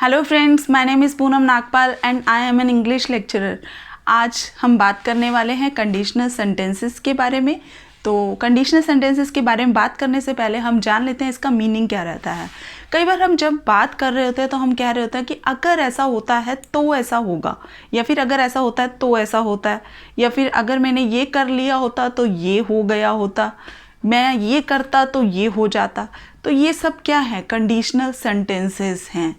Hello friends, my name is Poonam Nagpal and I am an English lecturer. आज हम बात करने वाले हैं कंडीशनल सेंटेंसेस के बारे में। तो कंडीशनल सेंटेंसेस के बारे में बात करने से पहले हम जान लेते हैं इसका मीनिंग क्या रहता है। कई बार हम जब बात कर रहे होते हैं तो हम कह रहे होते हैं कि अगर ऐसा होता है तो ऐसा होगा, या फिर अगर ऐसा होता है तो ऐसा होता है, या फिर अगर मैंने ये कर लिया होता तो ये हो गया होता, मैं ये करता तो ये हो जाता। तो ये सब क्या है? कंडीशनल सेंटेंसेस हैं।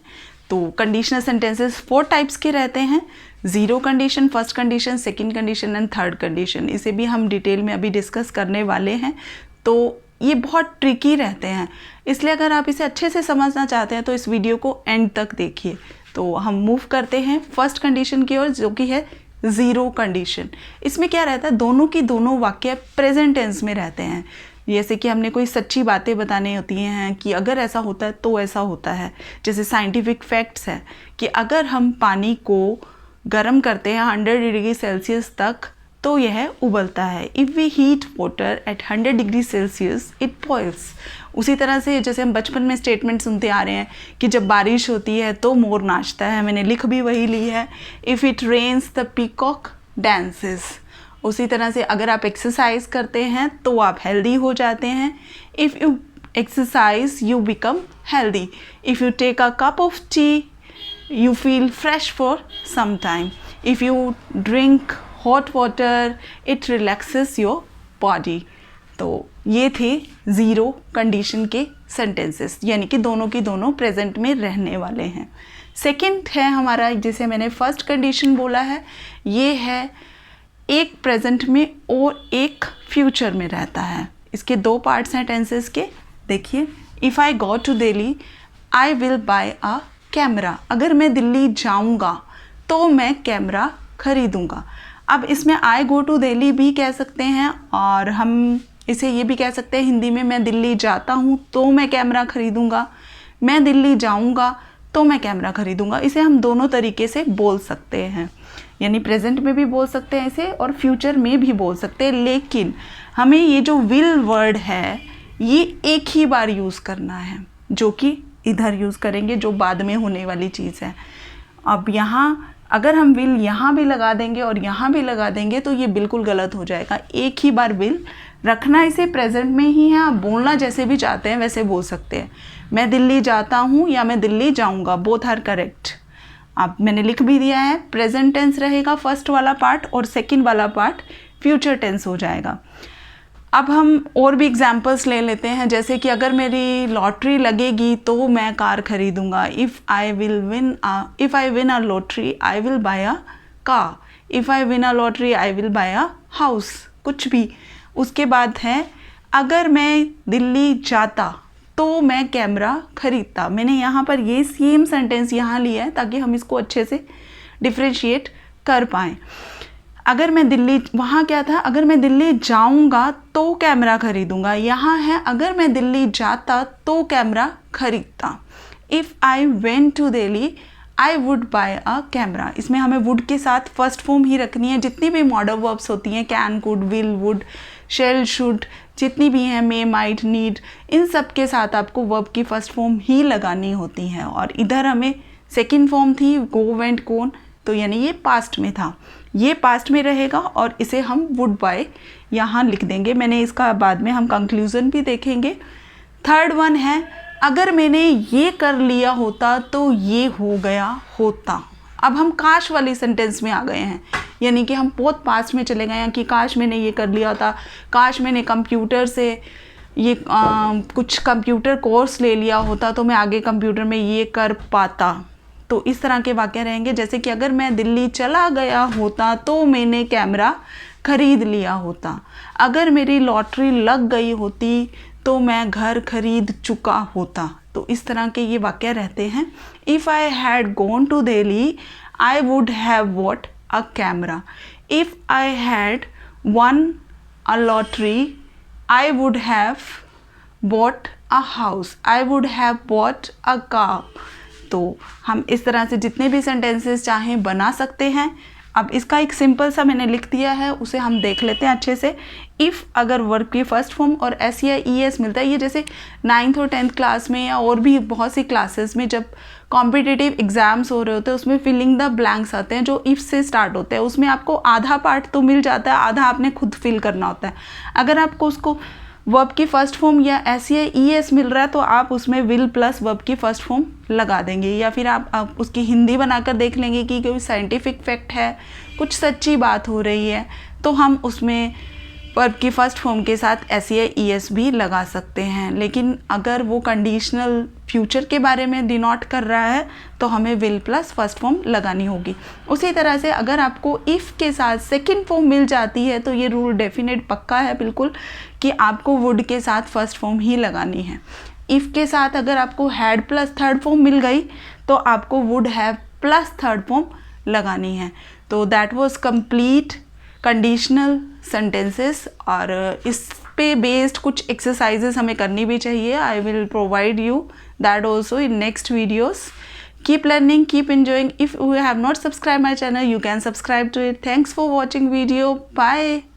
तो कंडीशनल सेंटेंसेस 4 टाइप्स के रहते हैं: zero condition, first condition, second condition and third condition. इसे भी हम डिटेल में अभी डिस्कस करने वाले हैं। तो ये बहुत ट्रिकी रहते हैं, इसलिए अगर आप इसे अच्छे से समझना चाहते हैं तो इस वीडियो को एंड तक देखिए। तो हम मूव करते हैं फर्स्ट कंडीशन की ओर, जो कि है ज़ीरो कंडीशन। इसमें क्या रहता है? दोनों की दोनों वाक्य प्रेजेंट टेंस में रहते हैं। जैसे कि हमने कोई सच्ची बातें बतानी होती हैं कि अगर ऐसा होता है तो ऐसा होता है। जैसे साइंटिफिक फैक्ट्स है कि अगर हम पानी को गर्म करते हैं 100 डिग्री सेल्सियस तक तो यह उबलता है। If we heat water at 100 degree Celsius it boils. उसी तरह से जैसे हम बचपन में स्टेटमेंट सुनते आ रहे हैं कि जब बारिश होती है तो मोर नाचता है, मैंने लिख भी वही ली है। If it rains the peacock dances. उसी तरह से अगर आप एक्सरसाइज करते हैं तो आप हेल्दी हो जाते हैं। If you exercise you become healthy. If you take a cup of tea you feel fresh for some time. If you drink hot water it relaxes your body. तो ये थे ज़ीरो कंडीशन के sentences, यानी कि दोनों की दोनों present में रहने वाले हैं। सेकंड है हमारा, जिसे मैंने फर्स्ट कंडीशन बोला है, ये है एक प्रेजेंट में और एक फ्यूचर में रहता है। इसके 2 पार्ट्स हैं टेंसेस के। देखिए, if I go to Delhi I will buy a camera. अगर मैं दिल्ली जाऊंगा तो मैं कैमरा खरीदूंगा। अब इसमें आई गो टू दिल्ली भी कह सकते हैं, और हम इसे ये भी कह सकते हैं हिंदी में, मैं दिल्ली जाता हूँ तो मैं कैमरा खरीदूंगा, मैं दिल्ली जाऊंगा तो मैं कैमरा खरीदूंगा। इसे हम दोनों तरीके से बोल सकते हैं, यानी प्रेजेंट में भी बोल सकते हैं इसे और फ्यूचर में भी बोल सकते हैं। लेकिन हमें ये जो विल वर्ड है ये एक ही बार यूज़ करना है, जो कि इधर यूज़ करेंगे, जो बाद में होने वाली चीज़ है। अब यहाँ अगर हम विल यहाँ भी लगा देंगे और यहाँ भी लगा देंगे तो ये बिल्कुल गलत हो जाएगा। एक ही बार विल रखना, इसे प्रेजेंट में ही है। आप बोलना जैसे भी चाहते हैं वैसे बोल सकते हैं। मैं दिल्ली जाता हूँ या मैं दिल्ली जाऊँगा, बोथ आर करेक्ट। अब मैंने लिख भी दिया है, प्रेजेंट टेंस रहेगा फर्स्ट वाला पार्ट और सेकंड वाला पार्ट फ्यूचर टेंस हो जाएगा। अब हम और भी एग्जांपल्स ले लेते हैं, जैसे कि अगर मेरी लॉटरी लगेगी तो मैं कार खरीदूंगा। If I win a lottery I will buy a car. If I win a lottery I will buy a house. कुछ भी। उसके बाद है, अगर मैं दिल्ली जाता तो मैं कैमरा खरीदता। मैंने यहाँ पर ये सेम सेंटेंस यहाँ लिया है ताकि हम इसको अच्छे से डिफ्रेंशिएट कर पाएँ। अगर मैं दिल्ली, वहाँ क्या था? अगर मैं दिल्ली जाऊँगा तो कैमरा खरीदूँगा। यहाँ है, अगर मैं दिल्ली जाता तो कैमरा खरीदता। If I went to Delhi I would buy a camera. इसमें हमें वुड के साथ फर्स्ट फॉर्म ही रखनी है। जितनी भी मॉडल वर्ब्स होती हैं, can, could, will, would, shall, should, जितनी भी हैं, मे, माइट, नीड, इन सब के साथ आपको वर्ब की फर्स्ट फॉर्म ही लगानी होती है। और इधर हमें सेकंड फॉर्म थी गो, वेंट, गोन, तो यानी ये पास्ट में था, ये पास्ट में रहेगा और इसे हम वुड बाय यहाँ लिख देंगे। मैंने इसका बाद में हम कंक्लूज़न भी देखेंगे। थर्ड वन है, अगर मैंने ये कर लिया होता तो ये हो गया होता। अब हम काश वाली सेंटेंस में आ गए हैं, यानी कि हम बहुत पास्ट में चले गए हैं कि काश मैंने ये कर लिया होता, काश मैंने कंप्यूटर से ये कुछ कंप्यूटर कोर्स ले लिया होता तो मैं आगे कंप्यूटर में ये कर पाता। तो इस तरह के वाक्य रहेंगे, जैसे कि अगर मैं दिल्ली चला गया होता तो मैंने कैमरा खरीद लिया होता। अगर मेरी लॉटरी लग गई होती तो मैं घर खरीद चुका होता। तो इस तरह के ये वाक्य रहते हैं। If I had gone to Delhi I would have bought a camera. If I had won a lottery I would have bought a house. I would have bought a car. तो हम इस तरह से जितने भी सेंटेंसेस चाहें बना सकते हैं। अब इसका एक सिंपल सा मैंने लिख दिया है, उसे हम देख लेते हैं अच्छे से। इफ़ अगर वर्ब की फर्स्ट फॉर्म और एस या ई एस मिलता है, ये जैसे 9th और 10th क्लास में या और भी बहुत सी क्लासेस में जब कॉम्पिटिटिव एग्जाम्स हो रहे होते हैं उसमें फिलिंग द ब्लैंक्स आते हैं जो इफ़ से स्टार्ट होते हैं। उसमें आपको आधा पार्ट तो मिल जाता है, आधा आपने खुद फिल करना होता है। अगर आपको उसको वर्ब की फर्स्ट फॉर्म या एस या ई एस मिल रहा है तो आप उसमें विल प्लस वर्ब की फर्स्ट फॉर्म लगा देंगे, या फिर आप उसकी हिंदी बनाकर देख लेंगे कि कोई साइंटिफिक फैक्ट है, कुछ सच्ची बात हो रही है, तो हम उसमें वर्ब की फर्स्ट फॉर्म के साथ एस या ई एस भी लगा सकते हैं। लेकिन अगर वो कंडीशनल फ्यूचर के बारे में डिनोट कर रहा है तो हमें विल प्लस फर्स्ट फॉर्म लगानी होगी। उसी तरह से अगर आपको इफ़ के साथ सेकंड फॉर्म मिल जाती है तो ये रूल डेफिनेट पक्का है बिल्कुल कि आपको वुड के साथ फर्स्ट फॉर्म ही लगानी है। इफ़ के साथ अगर आपको हैड प्लस थर्ड फॉर्म मिल गई तो आपको would have plus third form लगानी है। तो that was complete conditional sentences, और इस पे बेस्ड कुछ एक्सरसाइजेस हमें करनी भी चाहिए। I will provide you that also in next videos. Keep learning, keep enjoying. If you have not subscribed my channel, you can subscribe to it. Thanks for watching video. Bye.